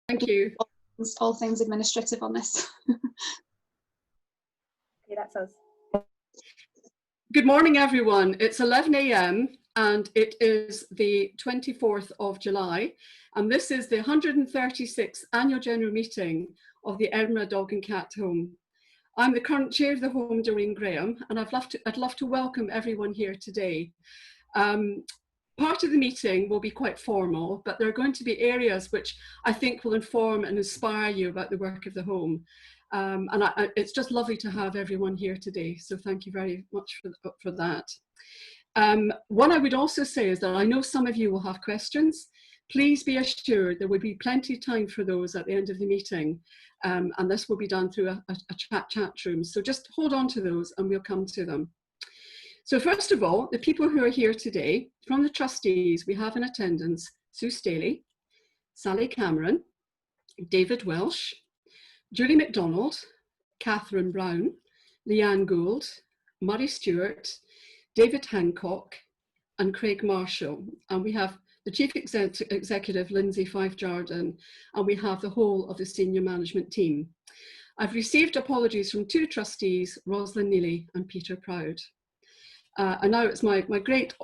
Thank you. All things administrative on this. Okay, that's us. Good morning, everyone. It's 11 a.m. and it is the 24th of July, and this is the 136th Annual General Meeting of the Edinburgh Dog and Cat Home. I'm the current chair of the home, Doreen Graham, and I'd love to welcome everyone here today. Part of the meeting will be quite formal, but there are going to be areas which I think will inform and inspire you about the work of the home. It's just lovely to have everyone here today, so thank you very much for that. What I would also say is that I know some of you will have questions. Please be assured there will be plenty of time for those at the end of the meeting, and this will be done through a chat room. So just hold on to those and we'll come to them. So first of all, the people who are here today, from the trustees, we have in attendance Sue Staley, Sally Cameron, David Welsh, Julie MacDonald, Catherine Brown, Leanne Gould, Murray Stewart, David Hancock, and Craig Marshall. And we have the Chief Executive, Lindsay Fife-Jardine, and we have the whole of the senior management team. I've received apologies from two trustees, Rosalind Neely and Peter Proud. And now it's my great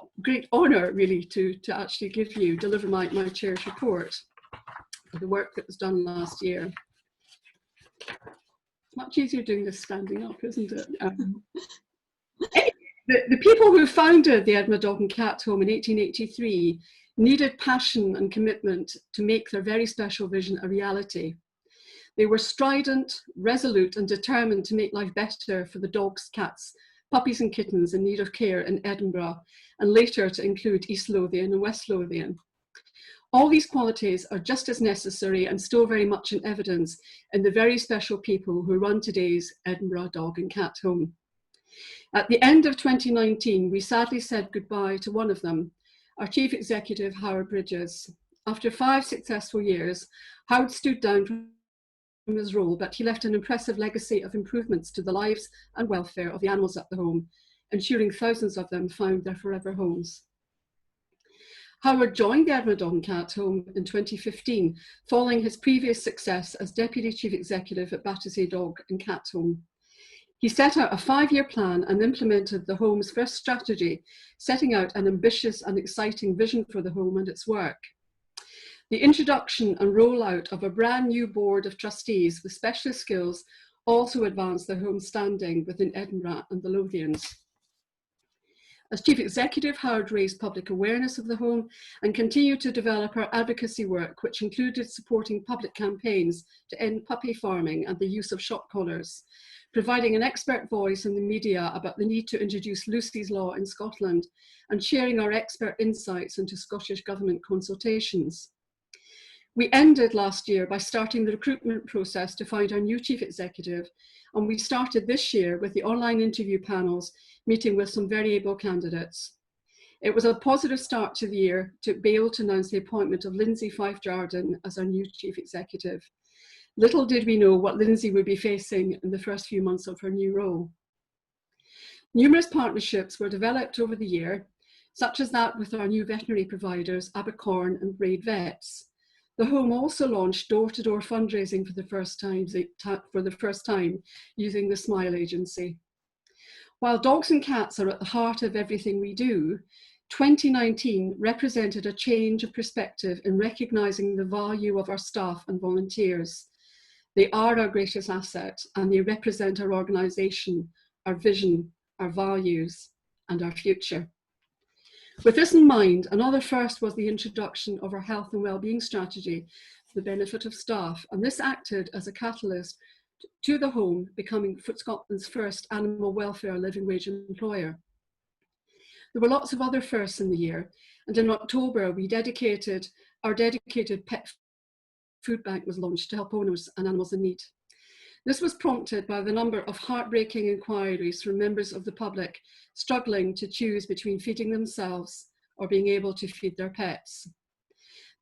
honour, really, to actually deliver my chair's report for the work that was done last year. It's much easier doing this standing up, isn't it? The people who founded the Edinburgh Dog and Cat Home in 1883 needed passion and commitment to make their very special vision a reality. They were strident, resolute, and determined to make life better for the dogs, cats, puppies and kittens in need of care in Edinburgh, and later to include East Lothian and West Lothian. All these qualities are just as necessary and still very much in evidence in the very special people who run today's Edinburgh Dog and Cat Home. At the end of 2019, we sadly said goodbye to one of them, our Chief Executive, Howard Bridges. After 5 successful years, Howard stood down from his role, but he left an impressive legacy of improvements to the lives and welfare of the animals at the home, ensuring thousands of them found their forever homes. Howard joined the Edinburgh Dog and Cat Home in 2015, following his previous success as Deputy Chief Executive at Battersea Dog and Cat Home. He set out a 5-year plan and implemented the home's first strategy, setting out an ambitious and exciting vision for the home and its work. The introduction and rollout of a brand new board of trustees with specialist skills also advanced the home's standing within Edinburgh and the Lothians. As Chief Executive, Howard raised public awareness of the home and continued to develop our advocacy work, which included supporting public campaigns to end puppy farming and the use of shock collars, providing an expert voice in the media about the need to introduce Lucy's Law in Scotland, and sharing our expert insights into Scottish Government consultations. We ended last year by starting the recruitment process to find our new Chief Executive, and we started this year with the online interview panels, meeting with some very able candidates. It was a positive start to the year to be able to announce the appointment of Lindsay Fife-Jardine as our new Chief Executive. Little did we know what Lindsay would be facing in the first few months of her new role. Numerous partnerships were developed over the year, such as that with our new veterinary providers, Abercorn and Braid Vets. The home also launched door-to-door fundraising for the first time using the Smile Agency. While dogs and cats are at the heart of everything we do, 2019 represented a change of perspective in recognising the value of our staff and volunteers. They are our greatest asset, and they represent our organisation, our vision, our values, and our future. With this in mind, another first was the introduction of our health and wellbeing strategy for the benefit of staff, and this acted as a catalyst to the home becoming Scotland's first animal welfare living wage employer. There were lots of other firsts in the year, and in October our dedicated pet food bank was launched to help owners and animals in need. This was prompted by the number of heartbreaking inquiries from members of the public struggling to choose between feeding themselves or being able to feed their pets.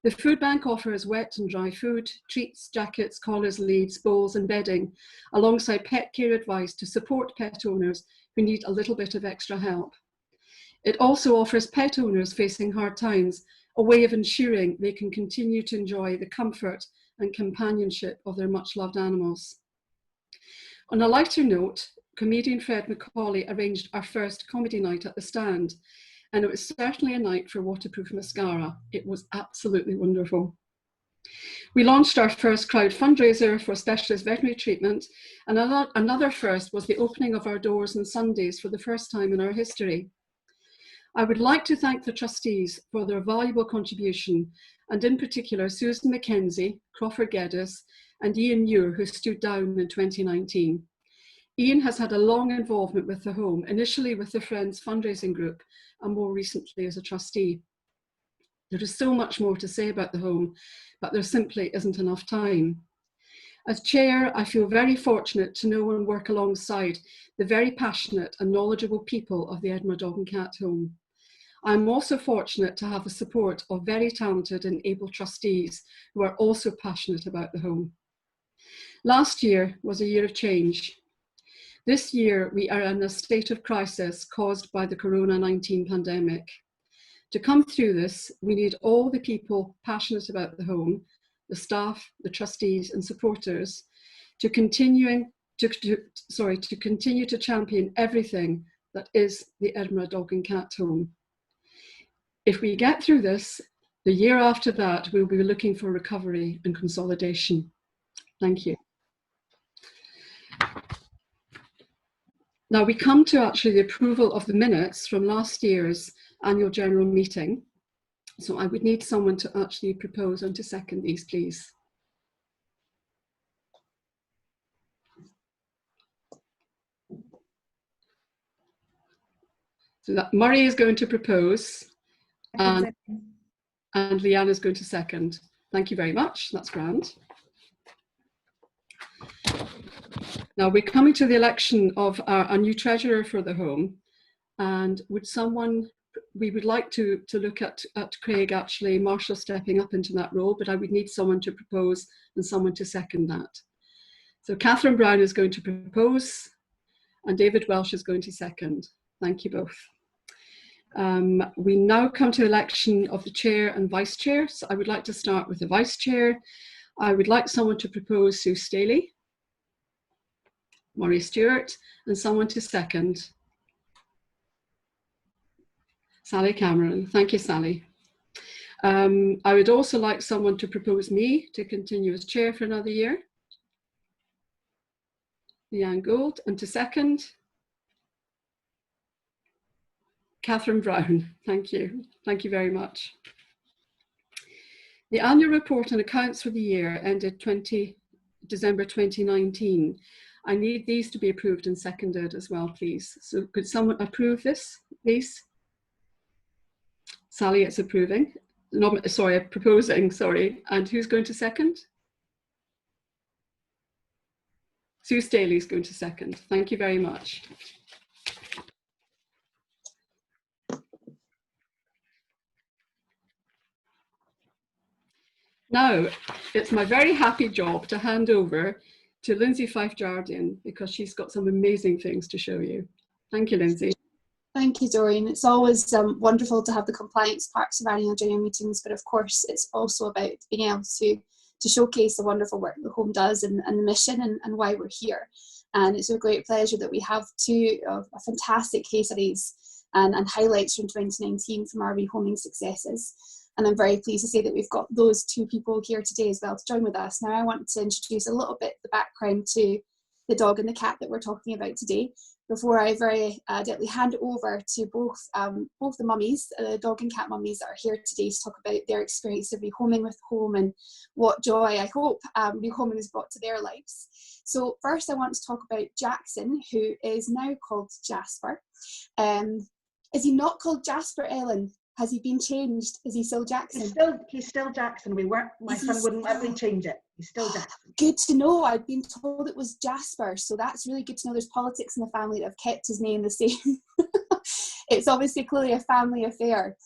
The food bank offers wet and dry food, treats, jackets, collars, leads, bowls and bedding, alongside pet care advice to support pet owners who need a little bit of extra help. It also offers pet owners facing hard times a way of ensuring they can continue to enjoy the comfort and companionship of their much-loved animals. On a lighter note, comedian Fred Macaulay arranged our first comedy night at the Stand, and it was certainly a night for waterproof mascara. It was absolutely wonderful. We launched our first crowd fundraiser for specialist veterinary treatment, and another first was the opening of our doors on Sundays for the first time in our history. I would like to thank the trustees for their valuable contribution, and in particular Susan McKenzie, Crawford Geddes, and Ian Muir, who stood down in 2019. Ian has had a long involvement with the home, initially with the Friends fundraising group, and more recently as a trustee. There is so much more to say about the home, but there simply isn't enough time. As chair, I feel very fortunate to know and work alongside the very passionate and knowledgeable people of the Edinburgh Dog and Cat Home. I'm also fortunate to have the support of very talented and able trustees who are also passionate about the home. Last year was a year of change. This year, we are in a state of crisis caused by the Corona-19 pandemic. To come through this, we need all the people passionate about the home, the staff, the trustees and supporters, to continue to champion everything that is the Edinburgh Dog and Cat Home. If we get through this, the year after that, we'll be looking for recovery and consolidation. Thank you. Now we come to actually the approval of the minutes from last year's annual general meeting. So I would need someone to actually propose and to second these, please. So that Murray is going to propose and Leanne is going to second. Thank you very much, that's grand. Now we're coming to the election of our new treasurer for the home, and we would like to look at Craig, actually, Marshall stepping up into that role, but I would need someone to propose and someone to second that. So Catherine Brown is going to propose and David Welsh is going to second. Thank you both. We now come to the election of the chair and vice chair. So I would like to start with the vice chair. I would like someone to propose Sue Staley, Murray Stewart, and someone to second. Sally Cameron. Thank you, Sally. I would also like someone to propose me to continue as chair for another year. Leanne Gould, and to second. Catherine Brown. Thank you. Thank you very much. The annual report and accounts for the year ended December 2019. I need these to be approved and seconded as well, please. So could someone approve this, please? Sally, it's approving. No, sorry, proposing, sorry. And who's going to second? Sue Staley is going to second. Thank you very much. Now, it's my very happy job to hand over to Lindsay Fife-Jardian because she's got some amazing things to show you. Thank you, Lindsay. Thank you, Doreen. It's always wonderful to have the compliance parts of annual general meetings, but of course it's also about being able to showcase the wonderful work the home does and the mission and why we're here. And it's a great pleasure that we have two fantastic case studies and highlights from 2019 from our rehoming successes. And I'm very pleased to say that we've got those two people here today as well to join with us. Now I want to introduce a little bit the background to the dog and the cat that we're talking about today, before I very gently hand over to both the mummies, the dog and cat mummies that are here today to talk about their experience of rehoming with home and what joy I hope rehoming has brought to their lives. So first I want to talk about Jackson, who is now called Jasper. Is he not called Jasper, Ellen? Has he been changed? Is he still Jackson? He's still Jackson. My son wouldn't let me change it. He's still Jackson. Good to know. I've been told it was Jasper, so that's really good to know. There's politics in the family that have kept his name the same. It's obviously clearly a family affair.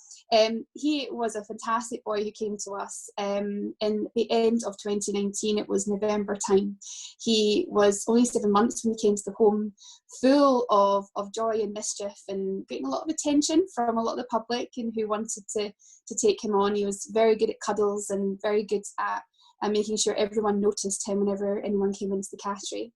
He was a fantastic boy who came to us in the end of 2019. It was November time. He was only 7 months when he came to the home, full of joy and mischief and getting a lot of attention from a lot of the public and who wanted to take him on. He was very good at cuddles and very good at and making sure everyone noticed him whenever anyone came into the cattery.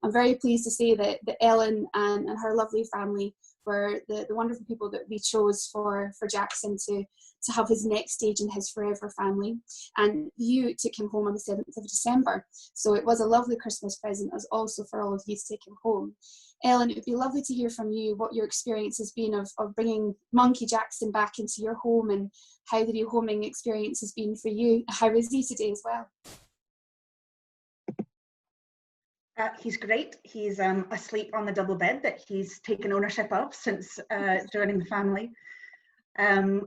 I'm very pleased to say that Ellen and her lovely family were the wonderful people that we chose for Jackson to have his next stage in his forever family. And you took him home on the 7th of December. So it was a lovely Christmas present as also for all of you to take him home. Ellen, it would be lovely to hear from you what your experience has been of bringing Monkey Jackson back into your home, and how the rehoming experience has been for you. How is he today as well? He's great. He's asleep on the double bed that he's taken ownership of since joining the family. I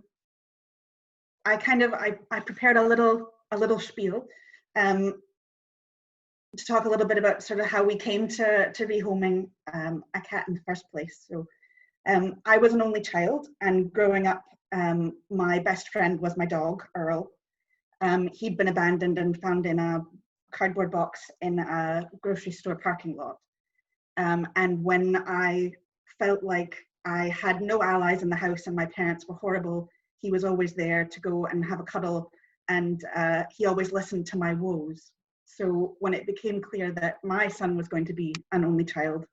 prepared a little spiel to talk a little bit about sort of how we came to rehoming a cat in the first place. So I was an only child, and growing up, my best friend was my dog, Earl. He'd been abandoned and found in a cardboard box in a grocery store parking lot. And when I felt like I had no allies in the house and my parents were horrible, he was always there to go and have a cuddle, and he always listened to my woes. So when it became clear that my son was going to be an only child,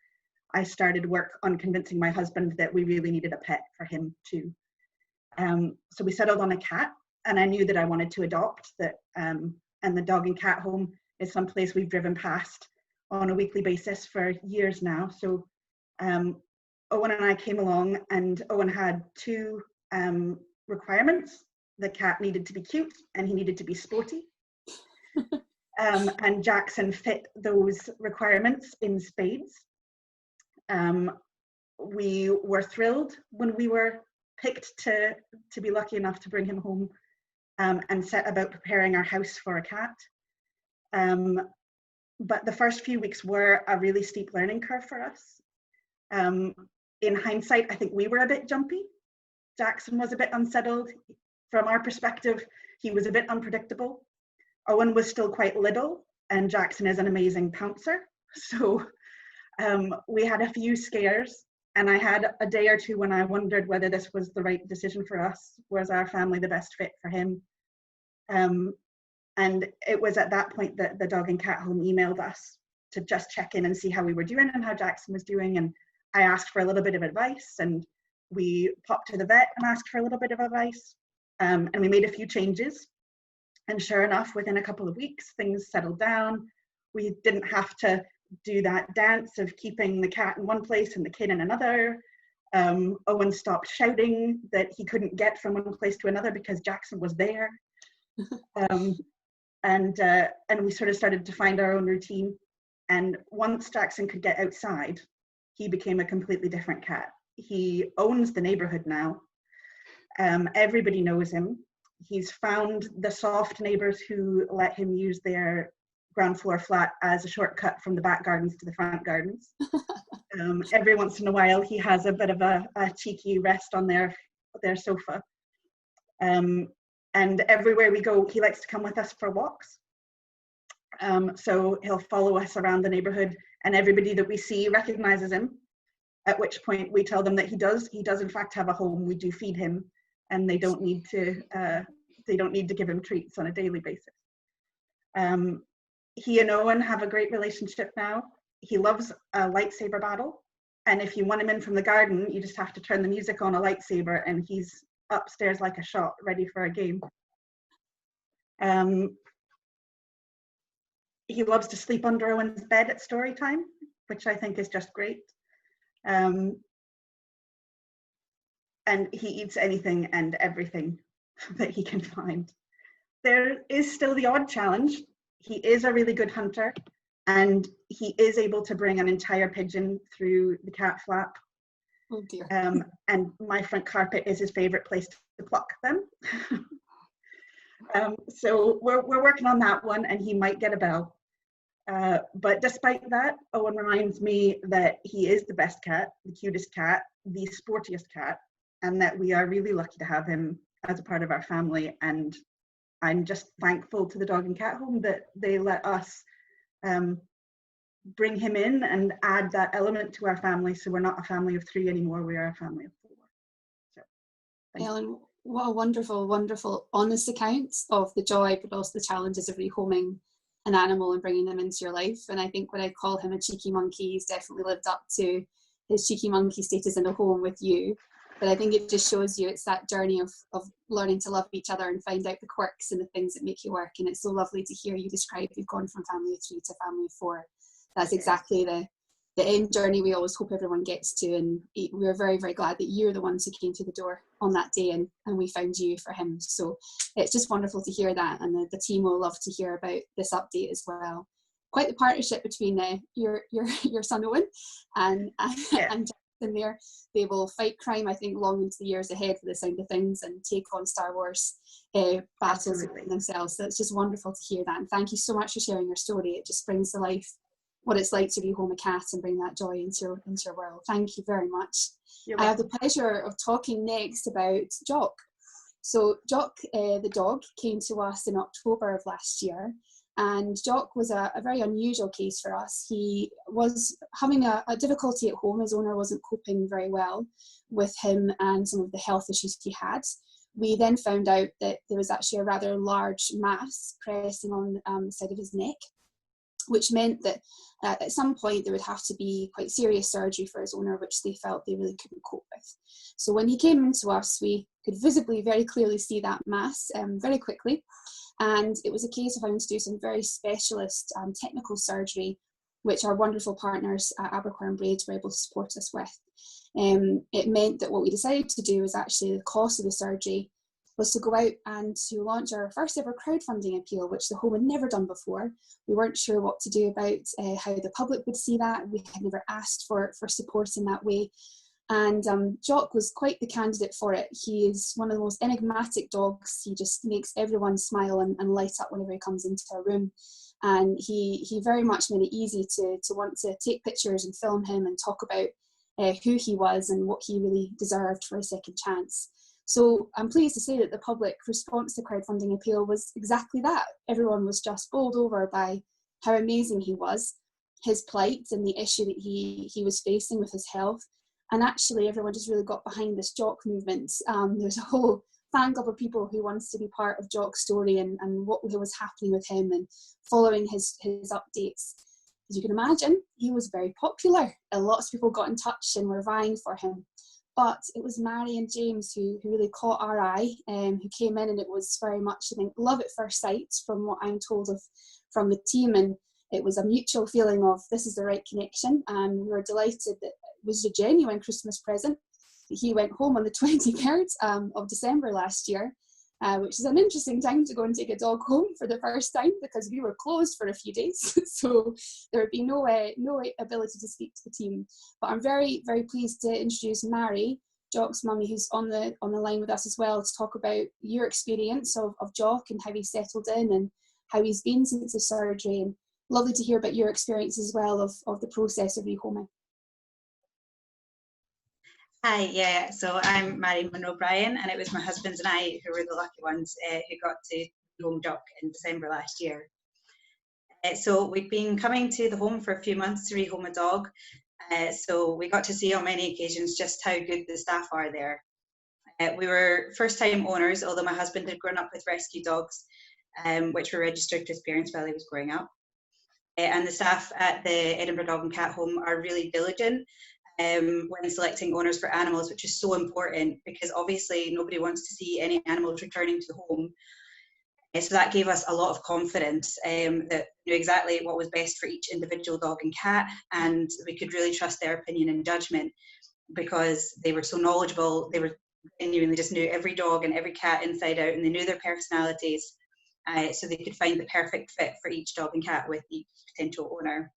I started work on convincing my husband that we really needed a pet for him too. So we settled on a cat, and I knew that I wanted to adopt that, and the dog and cat home is someplace we've driven past on a weekly basis for years now. So Owen and I came along, and Owen had two requirements. The cat needed to be cute and he needed to be sporty. And Jackson fit those requirements in spades. We were thrilled when we were picked to be lucky enough to bring him home, and set about preparing our house for a cat. But the first few weeks were a really steep learning curve for us. In hindsight, I think we were a bit jumpy. Jackson was a bit unsettled. From our perspective, he was a bit unpredictable. Owen was still quite little, and Jackson is an amazing pouncer. So we had a few scares, and I had a day or two when I wondered whether this was the right decision for us. Was our family the best fit for him? And it was at that point that the dog and cat home emailed us to just check in and see how we were doing and how Jackson was doing. And I asked for a little bit of advice, and we popped to the vet and asked for a little bit of advice. And we made a few changes. And sure enough, within a couple of weeks, things settled down. We didn't have to do that dance of keeping the cat in one place and the kid in another. Owen stopped shouting that he couldn't get from one place to another because Jackson was there. And we sort of started to find our own routine. And once Jackson could get outside, he became a completely different cat. He owns the neighborhood now. Everybody knows him. He's found the soft neighbors who let him use their ground floor flat as a shortcut from the back gardens to the front gardens. Every once in a while, he has a bit of a cheeky rest on their sofa. And everywhere we go, he likes to come with us for walks. So he'll follow us around the neighborhood, and everybody that we see recognizes him, at which point we tell them that he does in fact have a home. We do feed him, and they don't need to give him treats on a daily basis. He and Owen have a great relationship now. He loves a lightsaber battle, and if you want him in from the garden, you just have to turn the music on a lightsaber, and he's upstairs like a shot, ready for a game. He loves to sleep under Owen's bed at story time, which I think is just great. And he eats anything and everything that he can find. There is still the odd challenge. He is a really good hunter, and he is able to bring an entire pigeon through the cat flap. Oh dear. And my front carpet is his favorite place to pluck them. So we're working on that one, and he might get a bell. But despite that, Owen reminds me that he is the best cat, the cutest cat, the sportiest cat, and that we are really lucky to have him as a part of our family. And I'm just thankful to the dog and cat home that they let us bring him in and add that element to our family. So we're not a family of 3 anymore, we are a family of 4. So, Ellen, What a wonderful, wonderful, honest account of the joy, but also the challenges of rehoming an animal and bringing them into your life. And I think when I call him a cheeky monkey, he's definitely lived up to his cheeky monkey status in a home with you. But I think it just shows you it's that journey of learning to love each other and find out the quirks and the things that make you work. And it's so lovely to hear you describe you've gone from family of 3 to family of 4. That's exactly the end journey we always hope everyone gets to. And we're very, very glad that you're the ones who came through the door on that day, and we found you for him. So it's just wonderful to hear that, and the team will love to hear about this update as well. Quite the partnership between your son Owen and Jackson there. They will fight crime, I think, long into the years ahead for the sound of things, and take on Star Wars battles themselves. So it's just wonderful to hear that, and thank you so much for sharing your story. It just brings to life what it's like to rehome a cat and bring that joy into your world. Thank you very much. I have the pleasure of talking next about Jock. So Jock, the dog, came to us in October of last year, and Jock was a very unusual case for us. He was having a difficulty at home. His owner wasn't coping very well with him and some of the health issues he had. We then found out that there was actually a rather large mass pressing on the side of his neck, which meant that at some point there would have to be quite serious surgery for his owner, which they felt they really couldn't cope with. So when he came into us, we could visibly very clearly see that mass very quickly. And it was a case of having to do some very specialist technical surgery, which our wonderful partners at Abercorn and Braids were able to support us with. It meant that what we decided to do was actually the cost of the surgery was to go out and to launch our first ever crowdfunding appeal, which the home had never done before. We weren't sure what to do about how the public would see that. We had never asked for support in that way. And Jock was quite the candidate for it. He is one of the most enigmatic dogs. He just makes everyone smile and light up whenever he comes into a room. And he very much made it easy to want to take pictures and film him and talk about who he was and what he really deserved for a second chance. So I'm pleased to say that the public response to crowdfunding appeal was exactly that. Everyone was just bowled over by how amazing he was, his plight and the issue that he was facing with his health. And actually everyone just really got behind this Jock movement. There's a whole fan club of people who wants to be part of Jock's story and what was happening with him and following his updates. As you can imagine, he was very popular and lots of people got in touch and were vying for him. But it was Mary and James who really caught our eye, who came in, and it was very much, I think, love at first sight from what I'm told from the team. And it was a mutual feeling of this is the right connection. And we were delighted that it was a genuine Christmas present. He went home on the 23rd of December last year, which is an interesting time to go and take a dog home for the first time because we were closed for a few days. So there would be no ability to speak to the team. But I'm very, very pleased to introduce Mary, Jock's mummy, who's on the line with us as well, to talk about your experience of Jock and how he settled in and how he's been since the surgery. And lovely to hear about your experience as well of the process of rehoming. Hi, yeah, so I'm Mary Monroe Bryan, and it was my husband and I who were the lucky ones who got to rehome Jock in December last year. So we've been coming to the home for a few months to rehome a dog, so we got to see on many occasions just how good the staff are there. We were first-time owners, although my husband had grown up with rescue dogs, which were registered to his parents while he was growing up. And the staff at the Edinburgh Dog and Cat Home are really diligent when selecting owners for animals, which is so important because obviously nobody wants to see any animals returning to the home. So that gave us a lot of confidence that knew exactly what was best for each individual dog and cat, and we could really trust their opinion and judgment because they were so knowledgeable. They were genuinely just knew every dog and every cat inside out, and they knew their personalities, so they could find the perfect fit for each dog and cat with each potential owner.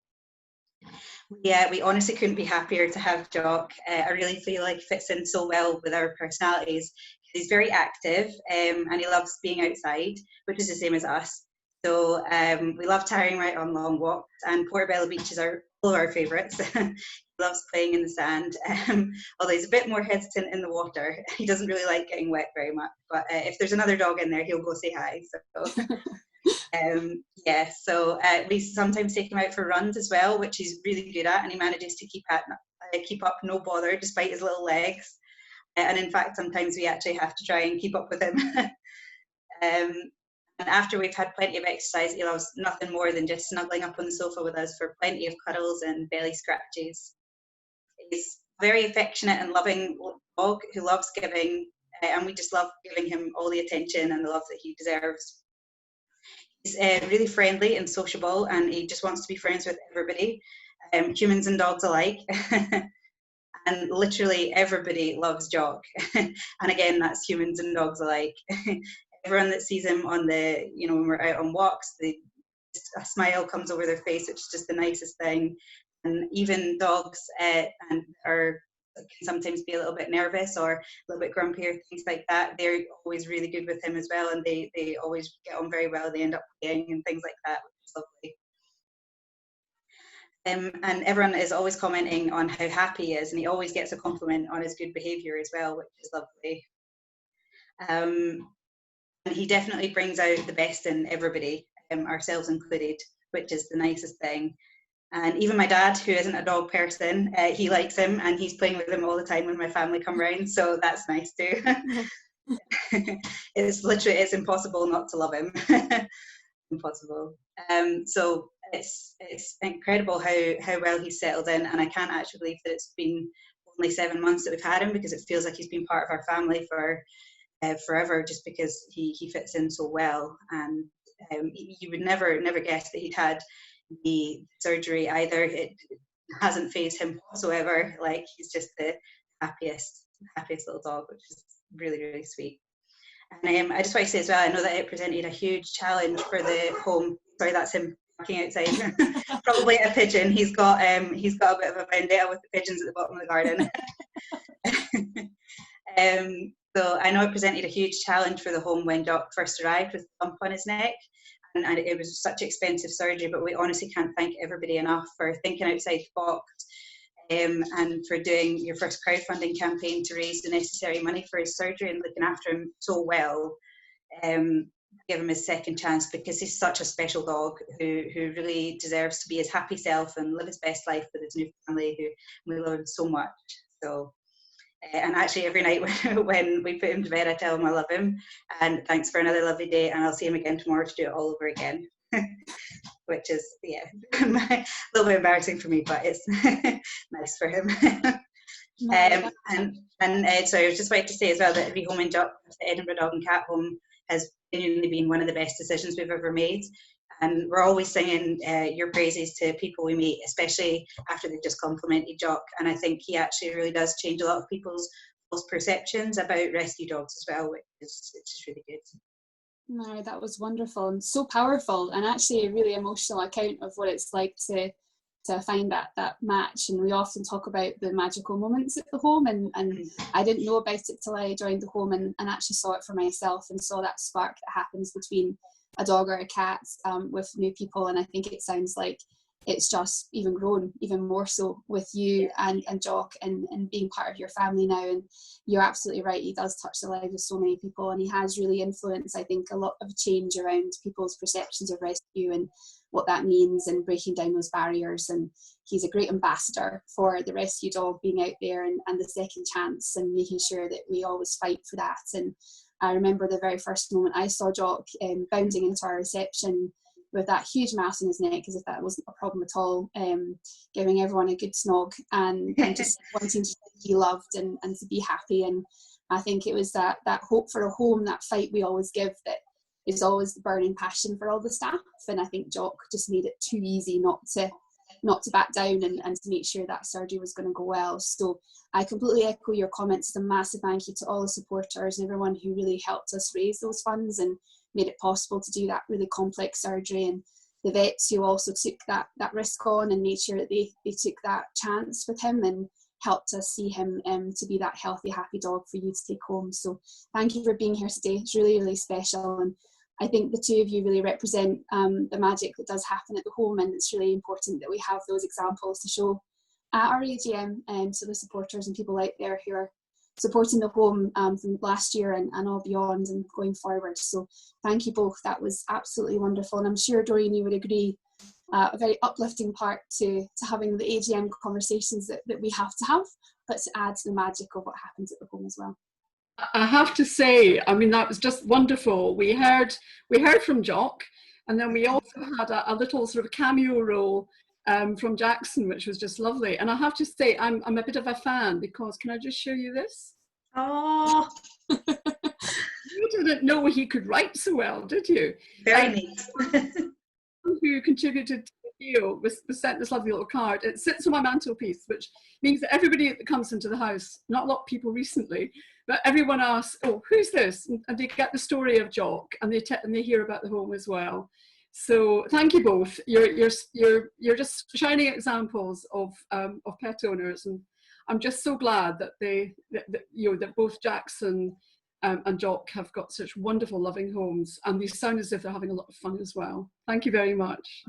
Yeah, we honestly couldn't be happier to have Jock. I really feel like he fits in so well with our personalities. He's very active and he loves being outside, which is the same as us. So we love tiring right on long walks, and Portobello Beach is all of our favourites. He loves playing in the sand, although he's a bit more hesitant in the water. He doesn't really like getting wet very much, but if there's another dog in there, he'll go say hi. So. Yeah, so we sometimes take him out for runs as well, which he's really good at, and he manages to keep up no bother despite his little legs. And in fact, sometimes we actually have to try and keep up with him. And after we've had plenty of exercise, he loves nothing more than just snuggling up on the sofa with us for plenty of cuddles and belly scratches. He's a very affectionate and loving dog who loves giving, and we just love giving him all the attention and the love that he deserves. He's really friendly and sociable, and he just wants to be friends with everybody, humans and dogs alike. And literally everybody loves Jock. And again, that's humans and dogs alike. Everyone that sees him on the, when we're out on walks, a smile comes over their face, which is just the nicest thing. And even dogs can sometimes be a little bit nervous or a little bit grumpy or things like that. They're always really good with him as well, and they always get on very well. They end up playing and things like that, which is lovely. And everyone is always commenting on how happy he is, and he always gets a compliment on his good behaviour as well, which is lovely. And he definitely brings out the best in everybody, ourselves included, which is the nicest thing. And even my dad, who isn't a dog person, he likes him, and he's playing with him all the time when my family come round, so that's nice too. It's impossible not to love him. Impossible. So it's incredible how well he's settled in, and I can't actually believe that it's been only 7 months that we've had him, because it feels like he's been part of our family for forever, just because he fits in so well. And you would never guess that he'd had the surgery either. It hasn't fazed him whatsoever. Like, he's just the happiest little dog, which is really, really sweet. And I just want to say as well, I know that it presented a huge challenge for the home. Sorry, that's him barking outside. Probably a pigeon. He's got a bit of a vendetta with the pigeons at the bottom of the garden. So I know it presented a huge challenge for the home when Doc first arrived with a lump on his neck. And it was such expensive surgery, but we honestly can't thank everybody enough for thinking outside the box, and for doing your first crowdfunding campaign to raise the necessary money for his surgery and looking after him so well. Give him his second chance, because he's such a special dog who really deserves to be his happy self and live his best life with his new family, who we love him so much. So. And actually every night when we put him to bed, I tell him I love him and thanks for another lovely day, and I'll see him again tomorrow to do it all over again. Which is, a little bit embarrassing for me, but it's nice for him. So I was just about to say as well that rehoming Jock with the Edinburgh Dog and Cat Home has genuinely been one of the best decisions we've ever made. And we're always singing your praises to people we meet, especially after they've just complimented Jock. And I think he actually really does change a lot of people's false perceptions about rescue dogs as well, which is really good. No, that was wonderful and so powerful, and actually a really emotional account of what it's like to find that match. And we often talk about the magical moments at the home, and I didn't know about it till I joined the home and actually saw it for myself and saw that spark that happens between a dog or a cat with new people. And I think it sounds like it's just even grown even more so with you and Jock and being part of your family now. And you're absolutely right, he does touch the lives of so many people, and he has really influenced, I think, a lot of change around people's perceptions of rescue and what that means, and breaking down those barriers. And he's a great ambassador for the rescue dog being out there and the second chance, and making sure that we always fight for that. And I remember the very first moment I saw Jock bounding into our reception with that huge mass on his neck, as if that wasn't a problem at all, giving everyone a good snog and just wanting to be loved and to be happy. And I think it was that hope for a home, that fight we always give, that is always the burning passion for all the staff. And I think Jock just made it too easy not to back down and to make sure that surgery was going to go well. So I completely echo your comments. It's a massive thank you to all the supporters and everyone who really helped us raise those funds and made it possible to do that really complex surgery, and the vets who also took that risk on and made sure that they took that chance with him and helped us see him to be that healthy, happy dog for you to take home. So thank you for being here today. It's really, really special, and I think the two of you really represent the magic that does happen at the home, and it's really important that we have those examples to show at our AGM, so the supporters and people out there who are supporting the home from last year and all beyond and going forward. So thank you both. That was absolutely wonderful, and I'm sure, Doreen, you would agree, a very uplifting part to having the AGM conversations that we have to have but to add to the magic of what happens at the home as well. I have to say, I mean, that was just wonderful. We heard from Jock, and then we also had a little sort of cameo role from Jackson, which was just lovely. And I have to say, I'm a bit of a fan, because can I just show you this? Oh, You didn't know he could write so well, did you? very neat. Who contributed to the deal was sent this lovely little card. It sits on my mantelpiece, which means that everybody that comes into the house, not a lot of people recently, but everyone asks, "Oh, who's this?" And they get the story of Jock, and they hear about the home as well. So thank you both. You're just shining examples of pet owners, and I'm just so glad that that both Jackson and Jock have got such wonderful, loving homes, and they sound as if they're having a lot of fun as well. Thank you very much.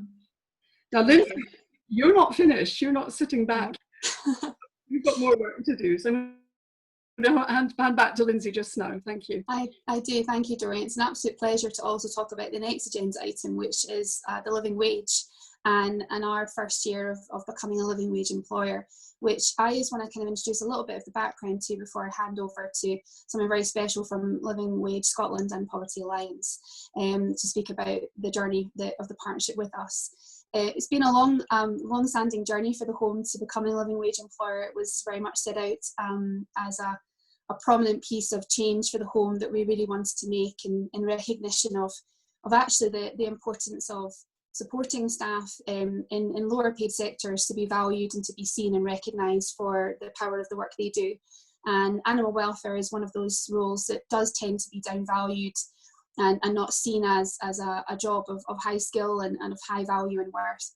Now, Lindsay, you're not finished. You're not sitting back. You've got more work to do. So I'm going to hand back to Lindsay just now. Thank you. I do. Thank you, Doreen. It's an absolute pleasure to also talk about the next agenda item, which is the living wage, and our first year of becoming a living wage employer, which I just want to kind of introduce a little bit of the background to before I hand over to something very special from Living Wage Scotland and Poverty Alliance to speak about the journey of the partnership with us. It's been a long-standing journey for the home to becoming a living wage employer. It was very much set out as a prominent piece of change for the home that we really wanted to make in recognition of actually the importance of supporting staff in lower paid sectors to be valued and to be seen and recognised for the power of the work they do. And animal welfare is one of those roles that does tend to be downvalued and not seen as a job of high skill and of high value and worth.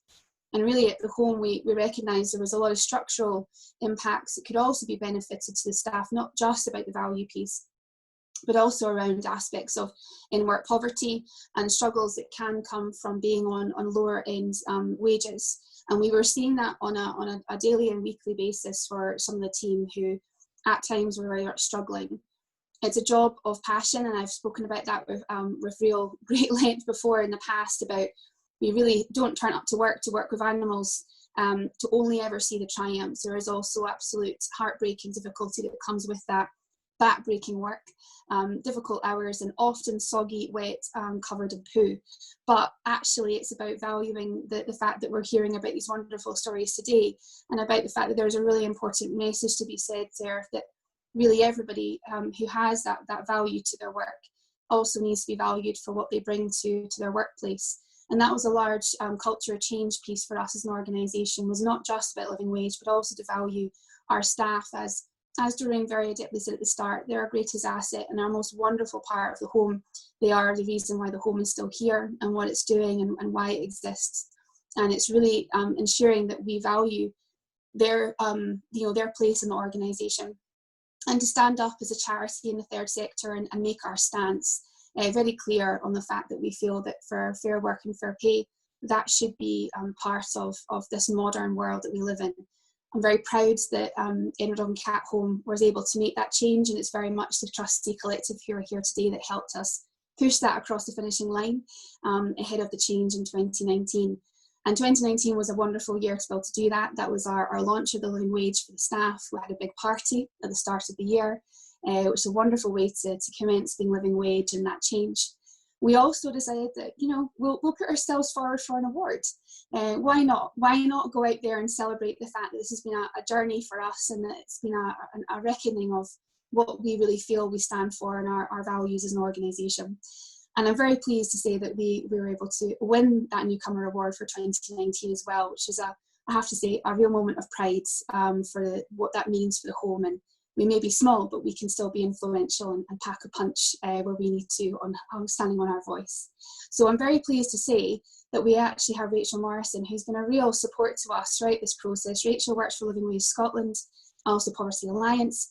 And really at the home we recognised there was a lot of structural impacts that could also be benefited to the staff, not just about the value piece, but also around aspects of in-work poverty and struggles that can come from being on lower end wages. And we were seeing that on a daily and weekly basis for some of the team who at times were very much struggling. It's a job of passion, and I've spoken about that with real great length before in the past about we really don't turn up to work with animals to only ever see the triumphs. There is also absolute heartbreak and difficulty that comes with that back-breaking work, difficult hours, and often soggy, wet, covered in poo. But actually it's about valuing the fact that we're hearing about these wonderful stories today, and about the fact that there's a really important message to be said there, that really everybody who has that value to their work also needs to be valued for what they bring to their workplace. And that was a large culture change piece for us as an organisation, was not just about living wage, but also to value our staff as Doreen very adeptly said at the start, they're our greatest asset and our most wonderful part of the home. They are the reason why the home is still here and what it's doing and why it exists. And it's really ensuring that we value their place in the organisation, and to stand up as a charity in the third sector and make our stance very clear on the fact that we feel that for fair work and fair pay, that should be part of this modern world that we live in. I'm very proud that Edward Dog and Cat Home was able to make that change, and it's very much the trustee collective who are here today that helped us push that across the finishing line ahead of the change in 2019. And 2019 was a wonderful year to be able to do that. That was our launch of the living wage for the staff. We had a big party at the start of the year, which was a wonderful way to commence being living wage and that change. We also decided that, we'll put ourselves forward for an award. Why not? Why not go out there and celebrate the fact that this has been a journey for us, and that it's been a reckoning of what we really feel we stand for and our values as an organisation. And I'm very pleased to say that we were able to win that Newcomer Award for 2019 as well, which is I have to say, a real moment of pride for what that means for the home. And we may be small, but we can still be influential and pack a punch where we need to on standing on our voice. So I'm very pleased to say that we actually have Rachel Morrison, who's been a real support to us throughout this process. Rachel works for Living Wage Scotland, also Poverty Alliance,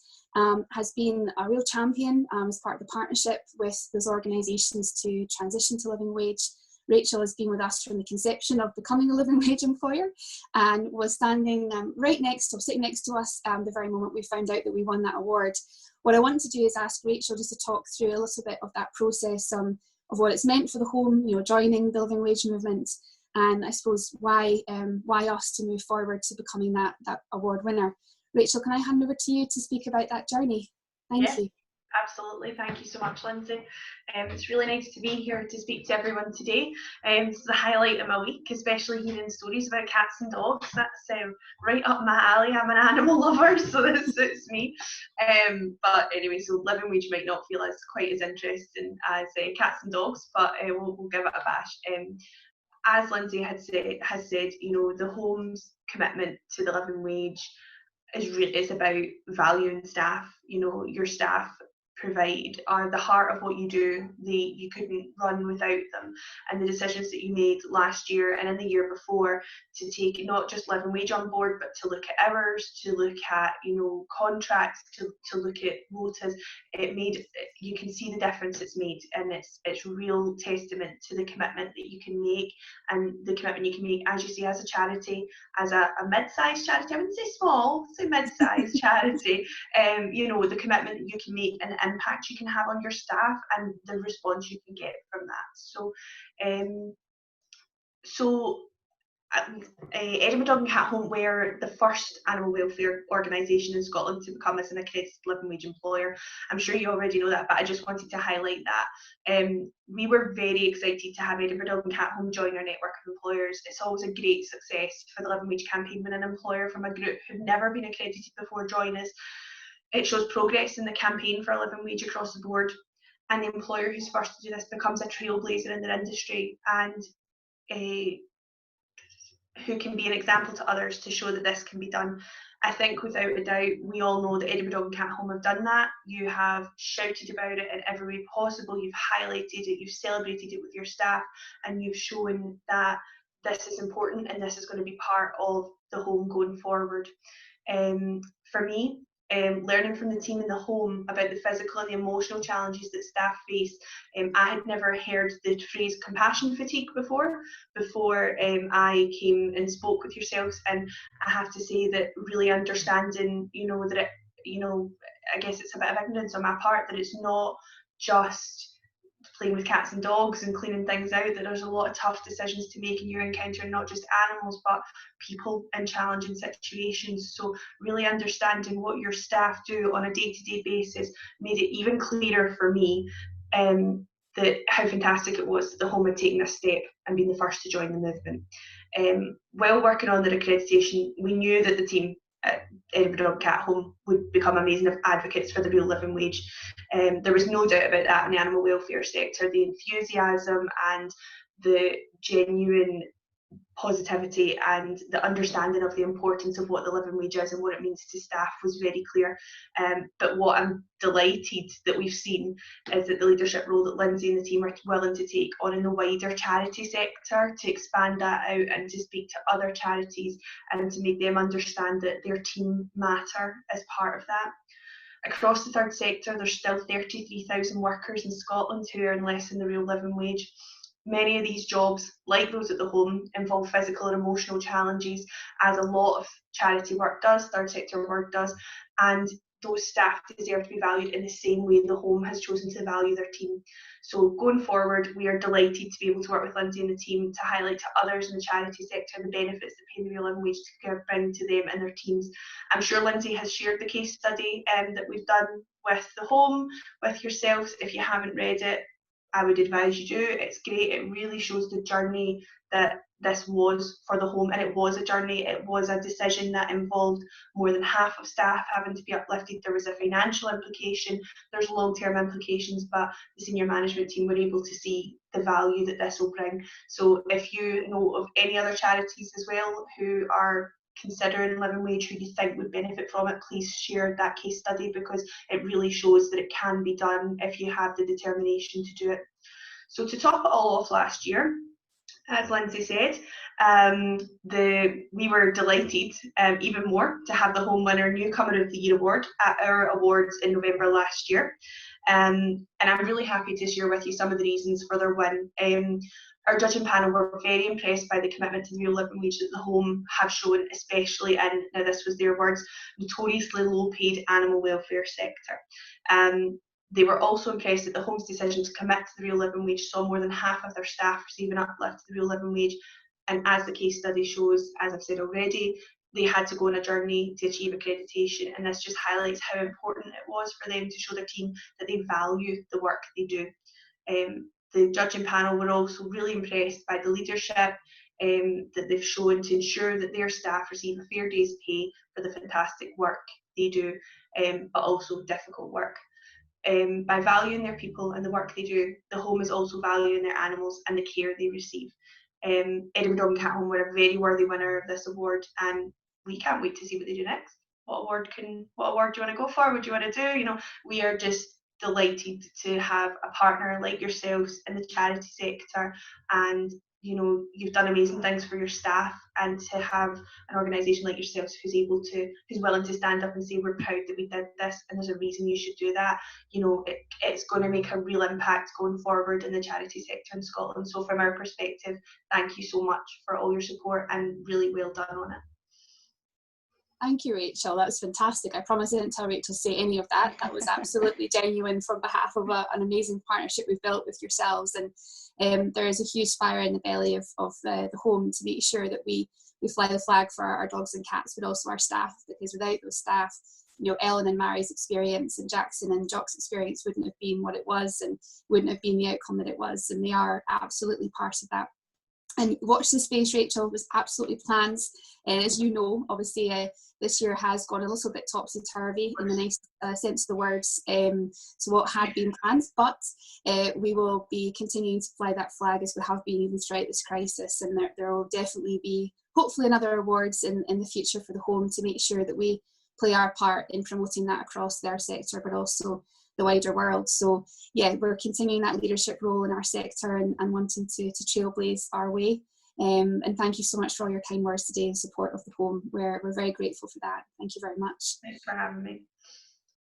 has been a real champion as part of the partnership with those organisations to transition to living wage. Rachel has been with us from the conception of becoming a living wage employer, and was standing sitting next to us the very moment we found out that we won that award. What I want to do is ask Rachel just to talk through a little bit of that process of what it's meant for the home, joining the living wage movement, and I suppose why us to move forward to becoming that award winner. Rachel, can I hand over to you to speak about that journey? Thank you. Absolutely, thank you so much, Lindsay. It's really nice to be here to speak to everyone today. It's the highlight of my week, especially hearing stories about cats and dogs. That's right up my alley. I'm an animal lover, so this suits me. But anyway, so living wage might not feel as quite as interesting as cats and dogs, but we'll give it a bash. As Lindsay has said, you know, the Home's commitment to the living wage is about valuing staff. You know, your staff are the heart of what you do. You couldn't run without them, and the decisions that you made last year and in the year before to take not just living wage on board, but to look at hours, to look at, you know, contracts, to look at quotas, you can see the difference it's made, and it's real testament to the commitment that you can make, and the commitment you can make, as you say, as a charity, as a mid-sized charity. I wouldn't say small, say mid-sized charity. You know, the commitment that you can make and the impact you can have on your staff and the response you can get from that. Edinburgh Dog and Cat Home were the first animal welfare organisation in Scotland to become as an accredited living wage employer. I'm sure you already know that, but I just wanted to highlight that. We were very excited to have Edinburgh Dog and Cat Home join our network of employers. It's always a great success for the living wage campaign when an employer from a group who've never been accredited before join us. It shows progress in the campaign for a living wage across the board, and the employer who's first to do this becomes a trailblazer in their industry, and who can be an example to others to show that this can be done. I think without a doubt, we all know that Edinburgh Dog and Cat Home have done that. You have shouted about it in every way possible, you've highlighted it, you've celebrated it with your staff, and you've shown that this is important and this is going to be part of the Home going forward. For me, learning from the team in the Home about the physical and the emotional challenges that staff face. I had never heard the phrase compassion fatigue before I came and spoke with yourselves, and I have to say that really understanding, you know, that I guess it's a bit of ignorance on my part, that it's not just playing with cats and dogs and cleaning things out, that there's a lot of tough decisions to make, and you're encountering not just animals but people in challenging situations. So really understanding what your staff do on a day-to-day basis made it even clearer for me that how fantastic it was that the Home had taken this step and been the first to join the movement. While working on their accreditation, we knew that the team at Edinburgh Dog Cat Home would become amazing advocates for the real living wage. There was no doubt about that in the animal welfare sector. The enthusiasm and the genuine positivity and the understanding of the importance of what the living wage is and what it means to staff was very clear. But what I'm delighted that we've seen is that the leadership role that Lindsay and the team are willing to take on in the wider charity sector, to expand that out and to speak to other charities and to make them understand that their team matter as part of that. Across the third sector, there's still 33,000 workers in Scotland who earn less than the real living wage. Many of these jobs, like those at the Home, involve physical and emotional challenges, as a lot of charity work does, third sector work does, and those staff deserve to be valued in the same way the Home has chosen to value their team. So going forward, we are delighted to be able to work with Lindsay and the team to highlight to others in the charity sector the benefits that paying the real living wage can bring to them and their teams. I'm sure Lindsay has shared the case study that we've done with the Home with yourselves. If you haven't read it, I would advise you do. It's great. It really shows the journey that this was for the Home, and it was a journey. It was a decision that involved more than half of staff having to be uplifted. There was a financial implication, there's long-term implications, but the senior management team were able to see the value that this will bring. So if you know of any other charities as well who are considering living wage who you think would benefit from it, please share that case study, because it really shows that it can be done if you have the determination to do it. So to top it all off last year, as Lindsay said, we were delighted even more to have the Home winner Newcomer of the Year award at our awards in November last year. And I'm really happy to share with you some of the reasons for their win. Our judging panel were very impressed by the commitment to the real living wage that the Home have shown, especially in, now this was their words, notoriously low paid animal welfare sector. They were also impressed that the Home's decision to commit to the real living wage saw more than half of their staff receive an uplift to the real living wage. And as the case study shows, as I've said already, they had to go on a journey to achieve accreditation, and this just highlights how important it was for them to show their team that they value the work they do. The judging panel were also really impressed by the leadership that they've shown to ensure that their staff receive a fair day's pay for the fantastic work they do, but also difficult work. By valuing their people and the work they do, the home is also valuing their animals and the care they receive. Edinburgh Dog and Cat Home were a very worthy winner of this award, and we can't wait to see what they do next. What award do you want to go for? What do you want to do? You know, we are just delighted to have a partner like yourselves in the charity sector, and you know, you've done amazing things for your staff, and to have an organisation like yourselves who's willing to stand up and say, we're proud that we did this and there's a reason you should do that. You know, it's going to make a real impact going forward in the charity sector in Scotland. So from our perspective, thank you so much for all your support, and really well done on it. Thank you, Rachel. That was fantastic. I promise I didn't tell Rachel to say any of that. That was absolutely genuine from behalf of an amazing partnership we've built with yourselves. And there is a huge fire in the belly of the home to make sure that we fly the flag for our dogs and cats, but also our staff, because without those staff, you know, Ellen and Mary's experience and Jackson and Jock's experience wouldn't have been what it was, and wouldn't have been the outcome that it was. And they are absolutely part of that. And Watch the Space, Rachel, was absolutely planned. As you know, obviously this year has gone a little bit topsy-turvy in the nice sense of the words, to what had been planned, but we will be continuing to fly that flag as we have been even throughout this crisis, and there will definitely be hopefully another awards in the future for the home to make sure that we play our part in promoting that across their sector, but also the wider world. So yeah, we're continuing that leadership role in our sector and wanting to trailblaze our way. And thank you so much for all your kind words today in support of the home. We're very grateful for that. Thank you very much. Thanks for having me.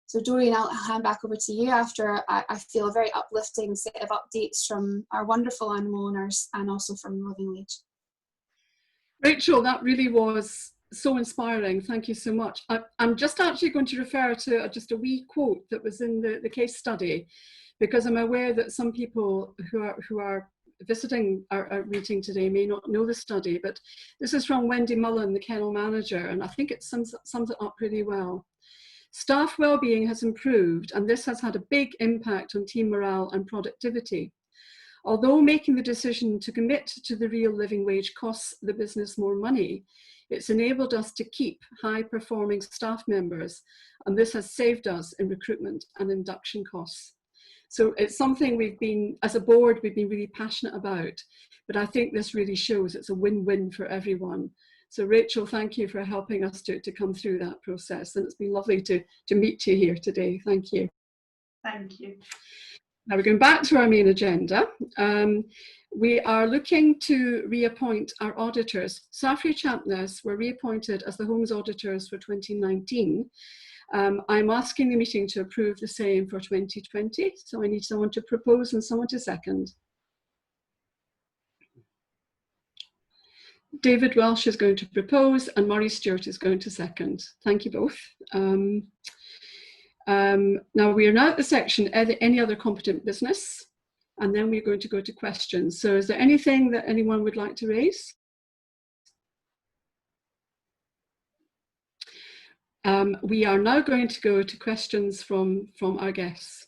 So Doreen, I'll hand back over to you after I feel a very uplifting set of updates from our wonderful animal owners and also from Living Wage. Rachel, that really was so inspiring. Thank you so much. I'm just actually going to refer to just a wee quote that was in the case study, because I'm aware that some people who are visiting our meeting today may not know the study, but this is from Wendy Mullen, the kennel manager, and I think it sums it up pretty well. Staff well-being has improved, and this has had a big impact on team morale and productivity. Although making the decision to commit to the real living wage costs the business more money, it's enabled us to keep high-performing staff members, and this has saved us in recruitment and induction costs. So it's something as a board, we've been really passionate about, but I think this really shows it's a win-win for everyone. So Rachel, thank you for helping us to come through that process, and it's been lovely to meet you here today. Thank you. Thank you. Now we're going back to our main agenda. We are looking to reappoint our auditors. Safri Champness were reappointed as the Home's auditors for 2019. I'm asking the meeting to approve the same for 2020. So I need someone to propose and someone to second. David Welsh is going to propose and Murray Stewart is going to second. Thank you both. Now we are now at the section, any other competent business, and then we're going to go to questions. So is there anything that anyone would like to raise? We are now going to go to questions from our guests.